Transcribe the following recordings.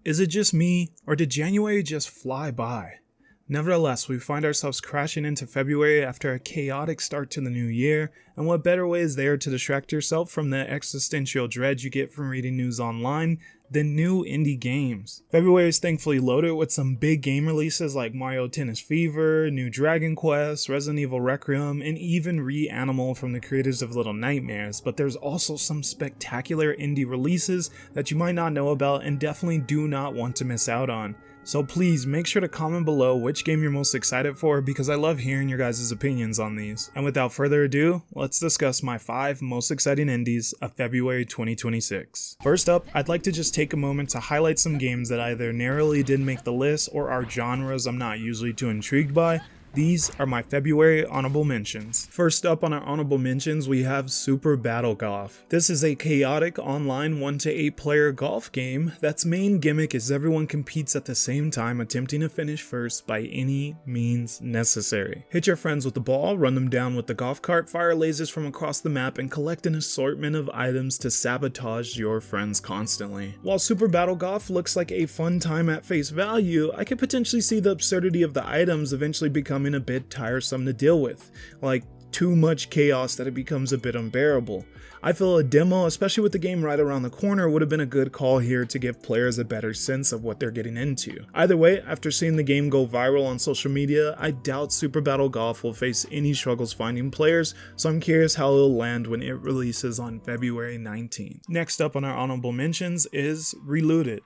Is it just me, or did January just fly by? Nevertheless, we find ourselves crashing into February after a chaotic start to the new year, and what better way is there to distract yourself from the existential dread you get from reading news online than new indie games. February is thankfully loaded with some big game releases like Mario Tennis Fever, new Dragon Quest, Resident Evil Requiem, and even Reanimal from the creators of Little Nightmares, but there's also some spectacular indie releases that you might not know about and definitely do not want to miss out on. So please make sure to comment below which game you're most excited for, because I love hearing your guys' opinions on these. And without further ado, let's discuss my 5 most exciting indies of February 2026. First up, I'd like to just take a moment to highlight some games that either narrowly didn't make the list or are genres I'm not usually too intrigued by. These are my February honorable mentions. First up on our honorable mentions, we have Super Battle Golf. This is a chaotic online 1 to 8 player golf game that's main gimmick is everyone competes at the same time, attempting to finish first by any means necessary. Hit your friends with the ball, run them down with the golf cart, fire lasers from across the map, and collect an assortment of items to sabotage your friends constantly. While Super Battle Golf looks like a fun time at face value, I could potentially see the absurdity of the items eventually becoming a bit tiresome to deal with, like too much chaos that it becomes a bit unbearable. I feel a demo, especially with the game right around the corner, would have been a good call here to give players a better sense of what they're getting into. Either way, after seeing the game go viral on social media, I doubt Super Battle Golf will face any struggles finding players, so I'm curious how it'll land when it releases on February 19th. Next up on our honorable mentions is Relooted.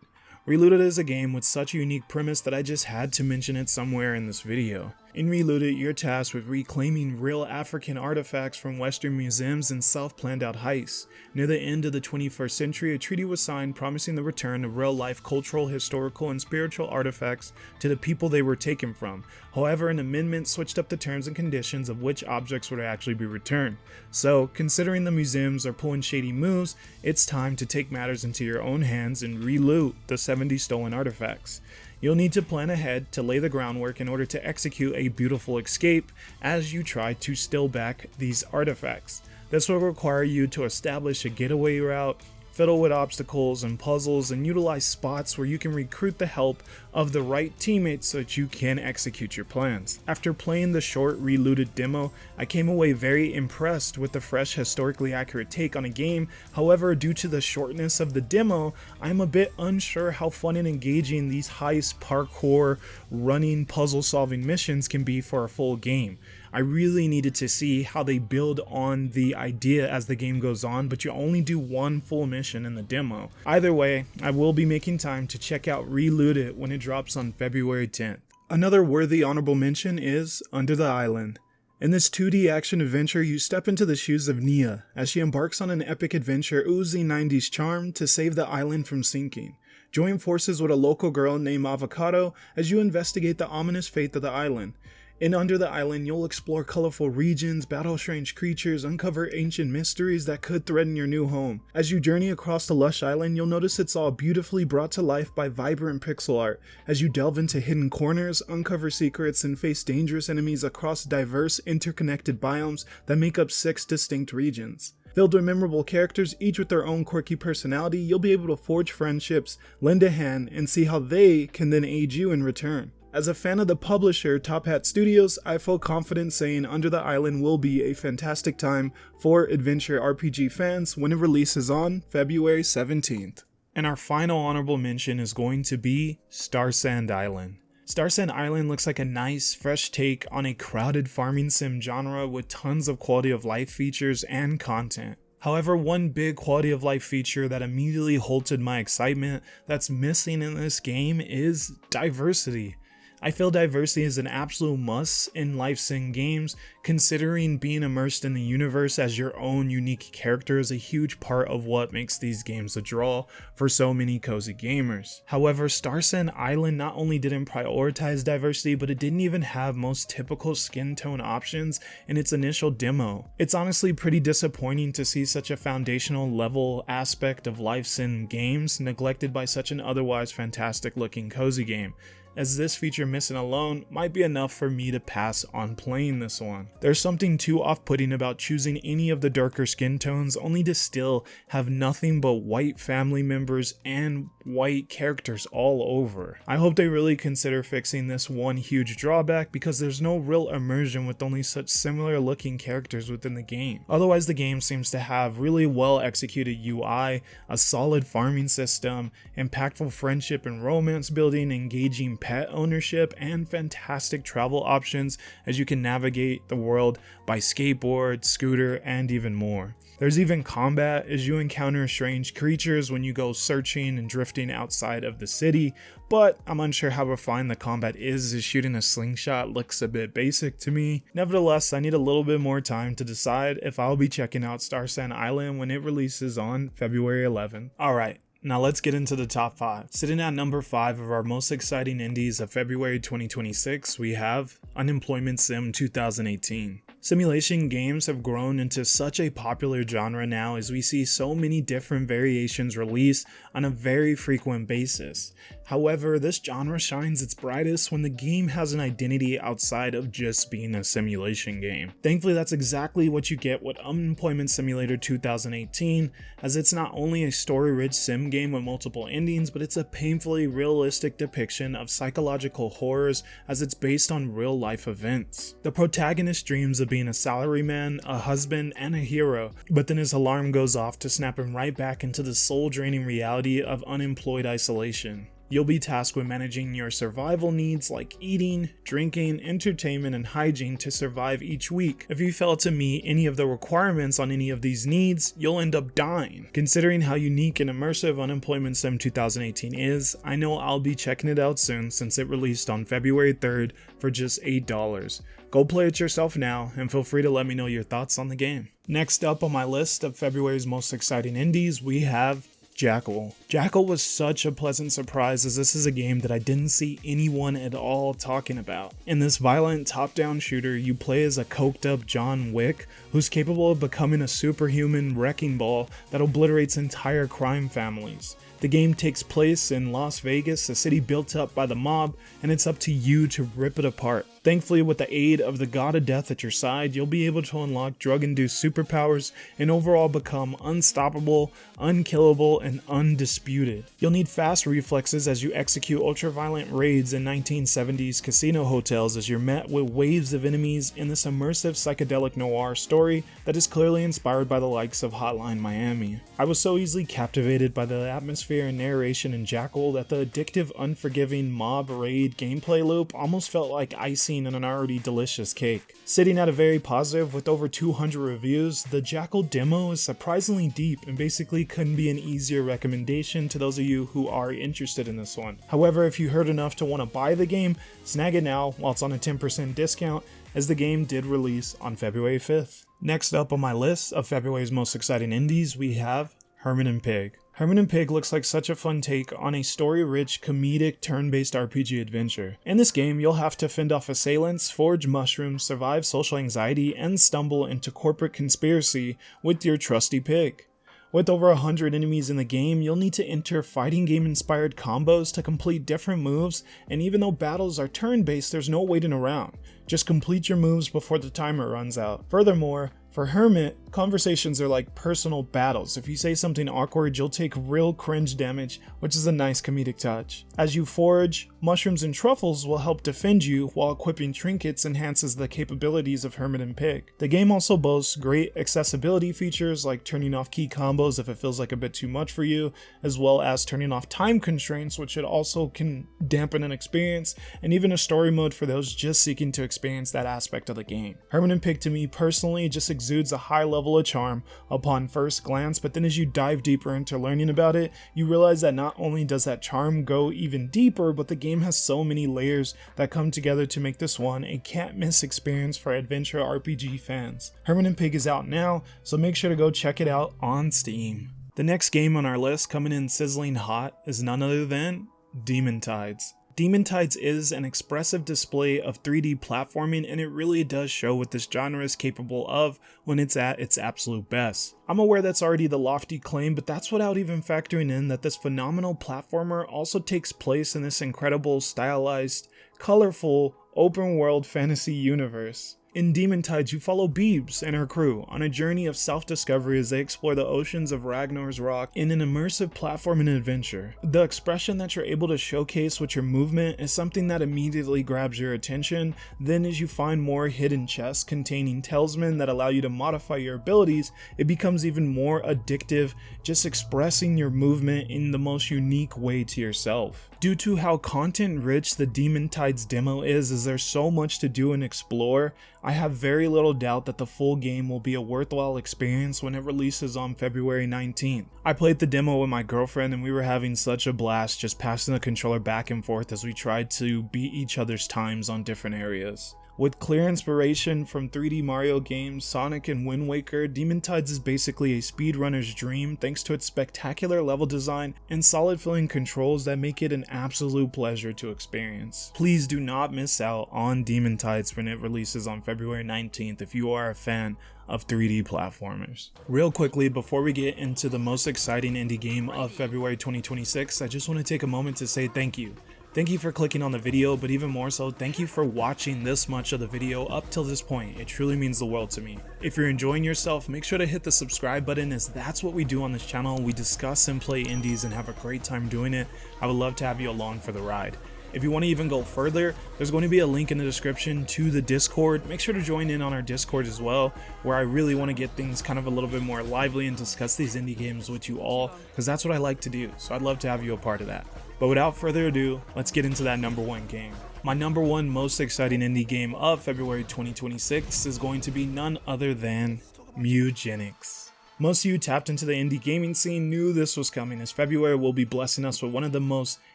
Relooted is a game with such a unique premise that I just had to mention it somewhere in this video. In Relooted, you're tasked with reclaiming real African artifacts from Western museums in self-planned out heists. Near the end of the 21st century, a treaty was signed promising the return of real-life cultural, historical, and spiritual artifacts to the people they were taken from. However, an amendment switched up the terms and conditions of which objects would actually be returned. So, considering the museums are pulling shady moves, it's time to take matters into your own hands and reloot the 70 stolen artifacts. You'll need to plan ahead to lay the groundwork in order to execute a beautiful escape as you try to steal back these artifacts. This will require you to establish a getaway route, fiddle with obstacles and puzzles, and utilize spots where you can recruit the help of the right teammates so that you can execute your plans. After playing the short Relooted demo, I came away very impressed with the fresh, historically accurate take on a game. However, due to the shortness of the demo, I'm a bit unsure how fun and engaging these heist, parkour, running, puzzle-solving missions can be for a full game. I really needed to see how they build on the idea as the game goes on, but you only do one full mission in the demo. Either way, I will be making time to check out Relooted when it drops on February 10th. Another worthy honorable mention is Under the Island. In this 2D action adventure, you step into the shoes of Nia as she embarks on an epic adventure oozing 90s charm to save the island from sinking. Join forces with a local girl named Avocado as you investigate the ominous fate of the island. In Under the Island, you'll explore colorful regions, battle strange creatures, uncover ancient mysteries that could threaten your new home. As you journey across the lush island, you'll notice it's all beautifully brought to life by vibrant pixel art. As you delve into hidden corners, uncover secrets, and face dangerous enemies across diverse, interconnected biomes that make up 6 distinct regions. Filled with memorable characters, each with their own quirky personality, you'll be able to forge friendships, lend a hand, and see how they can then aid you in return. As a fan of the publisher, Top Hat Studios, I feel confident saying Under the Island will be a fantastic time for adventure RPG fans when it releases on February 17th. And our final honorable mention is going to be Starsand Island. Starsand Island looks like a nice, fresh take on a crowded farming sim genre with tons of quality of life features and content. However, one big quality of life feature that immediately halted my excitement that's missing in this game is diversity. I feel diversity is an absolute must in life sim games, considering being immersed in the universe as your own unique character is a huge part of what makes these games a draw for so many cozy gamers. However, Starsand Island not only didn't prioritize diversity, but it didn't even have most typical skin tone options in its initial demo. It's honestly pretty disappointing to see such a foundational level aspect of life sim games neglected by such an otherwise fantastic looking cozy game. as this feature missing alone might be enough for me to pass on playing this one. There's something too off-putting about choosing any of the darker skin tones only to still have nothing but white family members and white characters all over. I hope they really consider fixing this one huge drawback, because there's no real immersion with only such similar looking characters within the game. Otherwise, the game seems to have really well executed UI, a solid farming system, impactful friendship and romance building, engaging pet ownership, and fantastic travel options as you can navigate the world by skateboard, scooter, and even more. There's even combat as you encounter strange creatures when you go searching and drifting outside of the city, but I'm unsure how refined the combat is as shooting a slingshot looks a bit basic to me. Nevertheless, I need a little bit more time to decide if I'll be checking out Starsand Island when it releases on February 11th. Alright. Now let's get into the top 5. Sitting at number 5 of our most exciting indies of February 2026, we have Unemployment Sim 2018. Simulation games have grown into such a popular genre now as we see so many different variations released on a very frequent basis. However, this genre shines its brightest when the game has an identity outside of just being a simulation game. Thankfully, that's exactly what you get with Unemployment Simulator 2018, as it's not only a story-rich sim game with multiple endings, but it's a painfully realistic depiction of psychological horrors as it's based on real-life events. The protagonist dreams of being a salaryman, a husband, and a hero, but then his alarm goes off to snap him right back into the soul-draining reality of unemployed isolation. You'll be tasked with managing your survival needs like eating, drinking, entertainment, and hygiene to survive each week. If you fail to meet any of the requirements on any of these needs, you'll end up dying. Considering how unique and immersive Unemployment Sim 2018 is, I know I'll be checking it out soon since it released on February 3rd for just $8. Go play it yourself now, and feel free to let me know your thoughts on the game. Next up on my list of February's most exciting indies, we have Jackal. Jackal was such a pleasant surprise, as this is a game that I didn't see anyone at all talking about. In this violent top-down shooter, you play as a coked up John Wick who's capable of becoming a superhuman wrecking ball that obliterates entire crime families. The game takes place in Las Vegas, a city built up by the mob, and it's up to you to rip it apart. Thankfully, with the aid of the God of Death at your side, you'll be able to unlock drug-induced superpowers and overall become unstoppable, unkillable, and undisputed. You'll need fast reflexes as you execute ultra-violent raids in 1970s casino hotels as you're met with waves of enemies in this immersive psychedelic noir story that is clearly inspired by the likes of Hotline Miami. I was so easily captivated by the atmosphere and narration in Jackal that the addictive, unforgiving mob raid gameplay loop almost felt like icing in an already delicious cake. Sitting at a very positive with over 200 reviews, the Jackal demo is surprisingly deep and basically couldn't be an easier recommendation to those of you who are interested in this one. However, if you heard enough to want to buy the game, snag it now while it's on a 10% discount, as the game did release on February 5th. Next up on my list of February's most exciting indies, we have Hermit Pig. Hermit Pig looks like such a fun take on a story-rich, comedic, turn-based RPG adventure. In this game, you'll have to fend off assailants, forage mushrooms, survive social anxiety, and stumble into corporate conspiracy with your trusty pig. With over 100 enemies in the game, you'll need to enter fighting game inspired combos to complete different moves, and even though battles are turn-based, there's no waiting around. Just complete your moves before the timer runs out. Furthermore, for Hermit, conversations are like personal battles. If you say something awkward, you'll take real cringe damage, which is a nice comedic touch. As you forage, mushrooms and truffles will help defend you, while equipping trinkets enhances the capabilities of Hermit Pig. The game also boasts great accessibility features like turning off key combos if it feels like a bit too much for you, as well as turning off time constraints, which it also can dampen an experience, and even a story mode for those just seeking to experience that aspect of the game. Hermit Pig to me personally just exudes a high level of charm upon first glance, but then as you dive deeper into learning about it, you realize that not only does that charm go even deeper, but the game has so many layers that come together to make this one a can't miss experience for adventure RPG fans. Hermit Pig is out now, so make sure to go check it out on Steam. The next game on our list, coming in sizzling hot, is none other than Demon Tides. Demon Tides is an expressive display of 3D platforming, and it really does show what this genre is capable of when it's at its absolute best. I'm aware that's already the lofty claim, but that's without even factoring in that this phenomenal platformer also takes place in this incredible, stylized, colorful, open world fantasy universe. In Demon Tides, you follow Beebs and her crew on a journey of self-discovery as they explore the oceans of Ragnar's Rock in an immersive platforming adventure. The expression that you're able to showcase with your movement is something that immediately grabs your attention. Then as you find more hidden chests containing talisman that allow you to modify your abilities, it becomes even more addictive, just expressing your movement in the most unique way to yourself. Due to how content-rich the Demon Tides demo is there's so much to do and explore, I have very little doubt that the full game will be a worthwhile experience when it releases on February 19th. I played the demo with my girlfriend and we were having such a blast just passing the controller back and forth as we tried to beat each other's times on different areas. With clear inspiration from 3D Mario games, Sonic and Wind Waker, Demon Tides is basically a speedrunner's dream thanks to its spectacular level design and solid feeling controls that make it an absolute pleasure to experience. Please do not miss out on Demon Tides when it releases on February 19th if you are a fan of 3D platformers. Real quickly, before we get into the most exciting indie game of February 2026, I just want to take a moment to say thank you. Thank you for clicking on the video, but even more so, thank you for watching this much of the video up till this point. It truly means the world to me. If you're enjoying yourself, make sure to hit the subscribe button, as that's what we do on this channel. We discuss and play indies and have a great time doing it. I would love to have you along for the ride. If you want to even go further, there's going to be a link in the description to the Discord. Make sure to join in on our Discord as well, where I really want to get things kind of a little bit more lively and discuss these indie games with you all, because that's what I like to do. So I'd love to have you a part of that. But without further ado, let's get into that number one game. My number one most exciting indie game of February 2026 is going to be none other than Mewgenics. Most of you tapped into the indie gaming scene knew this was coming, as February will be blessing us with one of the most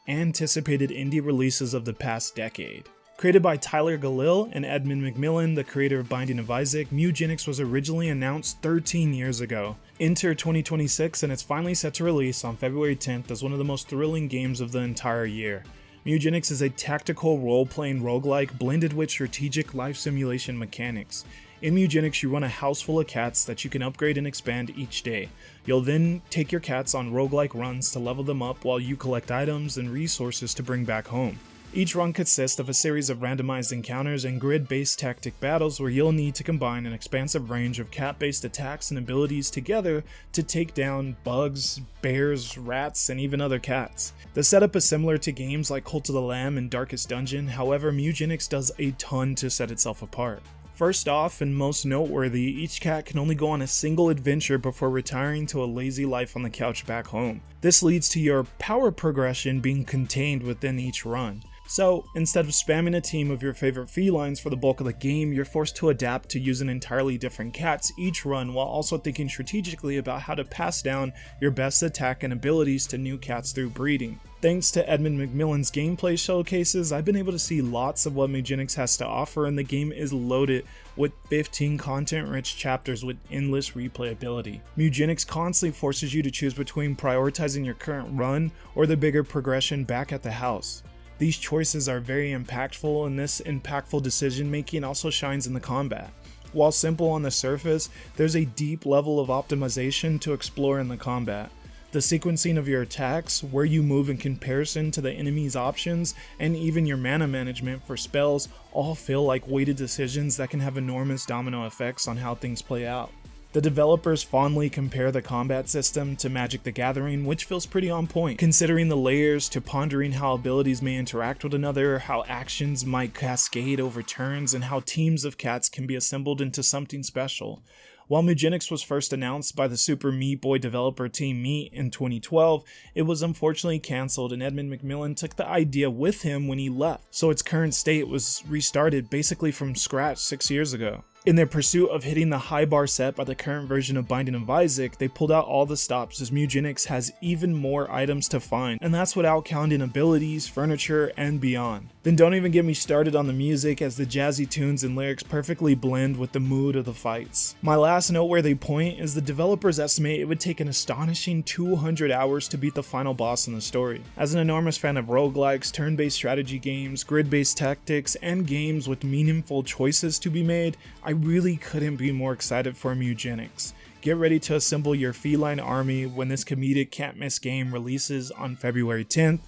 anticipated indie releases of the past decade. Created by Tyler Galil and Edmund McMillan, the creator of Binding of Isaac, Mewgenics was originally announced 13 years ago. Enter 2026, and it's finally set to release on February 10th as one of the most thrilling games of the entire year. Mewgenics is a tactical role-playing roguelike blended with strategic life simulation mechanics. In Mewgenics, you run a house full of cats that you can upgrade and expand each day. You'll then take your cats on roguelike runs to level them up while you collect items and resources to bring back home. Each run consists of a series of randomized encounters and grid-based tactic battles where you'll need to combine an expansive range of cat-based attacks and abilities together to take down bugs, bears, rats, and even other cats. The setup is similar to games like Cult of the Lamb and Darkest Dungeon, however Mewgenics does a ton to set itself apart. First off, and most noteworthy, each cat can only go on a single adventure before retiring to a lazy life on the couch back home. This leads to your power progression being contained within each run. So, instead of spamming a team of your favorite felines for the bulk of the game, you're forced to adapt to using entirely different cats each run, while also thinking strategically about how to pass down your best attack and abilities to new cats through breeding. Thanks to Edmund McMillan's gameplay showcases, I've been able to see lots of what Mewgenics has to offer, and the game is loaded with 15 content-rich chapters with endless replayability. Mewgenics constantly forces you to choose between prioritizing your current run or the bigger progression back at the house. These choices are very impactful, and this impactful decision making also shines in the combat. While simple on the surface, there's a deep level of optimization to explore in the combat. The sequencing of your attacks, where you move in comparison to the enemy's options, and even your mana management for spells all feel like weighted decisions that can have enormous domino effects on how things play out. The developers fondly compare the combat system to Magic the Gathering, which feels pretty on point, considering the layers to pondering how abilities may interact with another, how actions might cascade over turns, and how teams of cats can be assembled into something special. While Mewgenics was first announced by the Super Meat Boy developer Team Meat in 2012, it was unfortunately cancelled, and Edmund McMillan took the idea with him when he left, so its current state was restarted basically from scratch 6 years ago. In their pursuit of hitting the high bar set by the current version of Binding of Isaac, they pulled out all the stops as Mewgenics has even more items to find, and that's without counting abilities, furniture, and beyond. Then don't even get me started on the music, as the jazzy tunes and lyrics perfectly blend with the mood of the fights. My last noteworthy point is the developers estimate it would take an astonishing 200 hours to beat the final boss in the story. As an enormous fan of roguelikes, turn-based strategy games, grid-based tactics, and games with meaningful choices to be made, I really couldn't be more excited for Mewgenics. Get ready to assemble your feline army when this comedic can't-miss game releases on February 10th.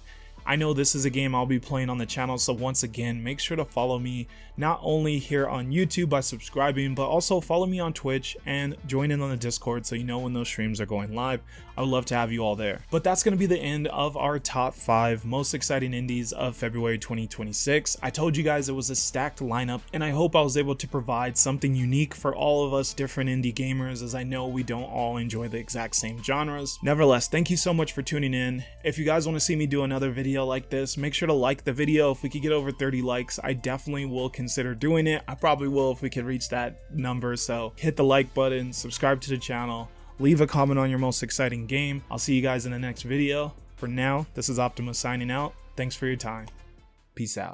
I know this is a game I'll be playing on the channel, so once again, make sure to follow me not only here on YouTube by subscribing, but also follow me on Twitch and join in on the Discord so you know when those streams are going live. I would love to have you all there. But that's going to be the end of our top 5 most exciting indies of February 2026. I told you guys it was a stacked lineup, and I hope I was able to provide something unique for all of us different indie gamers, as I know we don't all enjoy the exact same genres. Nevertheless, thank you so much for tuning in. If you guys want to see me do another video like this, make sure to like the video. If we could get over 30 likes, I definitely will consider doing it. I probably will if we could reach that number, so hit the like button, subscribe to the channel, leave a comment on your most exciting game. I'll see you guys in the next video. For now, this is Optima signing out. Thanks for your time. Peace out.